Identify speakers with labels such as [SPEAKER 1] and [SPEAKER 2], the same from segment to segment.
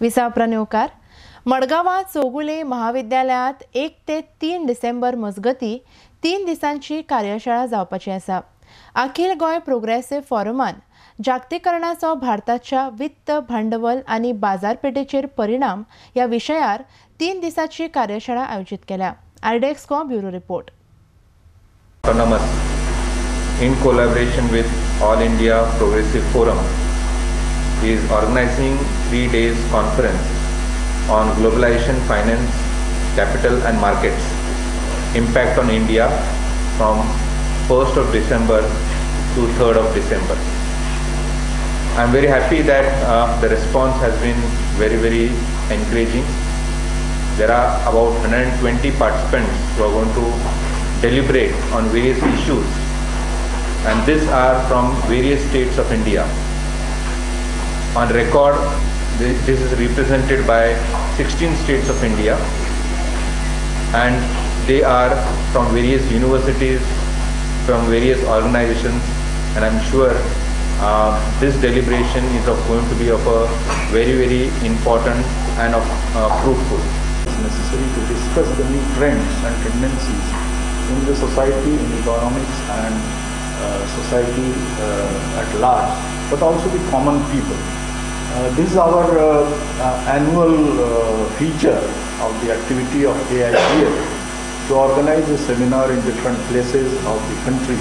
[SPEAKER 1] विसावप्रा न्यूकार मडगांवांत चौगुले महाविद्यालयात 1 ते 3 डिसेंबर मजगती 3 दिसांची कार्यशाळा जावपाची आसा। अखिल गोय प्रोग्रेसिव्ह फॉरमान जागतिकीकरणाचो भारताच्या वित्त भांडवल आणि बाजारपेठेचेर परिणाम या विशयार 3 दिसांची कार्यशाळा आयोजित केल्या। आरडेक्सको bureau report.
[SPEAKER 2] In collaboration with All India Progressive Forum is organizing 3 days conference on globalization, finance, capital and markets, impact on India from 1st of December to 3rd of December. I am very happy that the response has been very encouraging. There are about 120 participants who are going to deliberate on various issues, and these are from various states of India. On record, this is represented by 16 states of India, and they are from various universities, from various organizations, and I'm sure this deliberation is going to be of a very important and fruitful.
[SPEAKER 3] It's necessary to discuss the new trends and tendencies in the society, in economics and society at large, but also the common people. This is our annual feature of the activity of AIPF to organize a seminar in different places of the country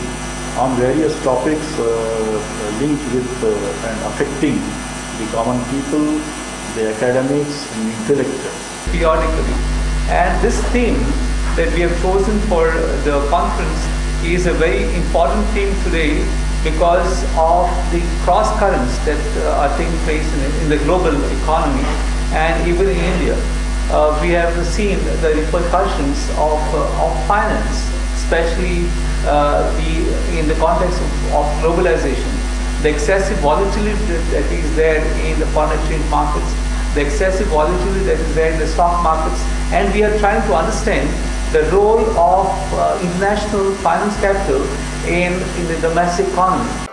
[SPEAKER 3] on various topics linked with and affecting the common people, the academics and the intellectuals.
[SPEAKER 4] Periodically. And this theme that we have chosen for the conference is a very important theme today because of the cross currents that are taking place in the global economy and even in India. We have seen the repercussions of finance, especially in the context of globalization, the excessive volatility that is there in the foreign exchange markets, the excessive volatility that is there in the stock markets, and we are trying to understand the role of international finance capital in the domestic economy.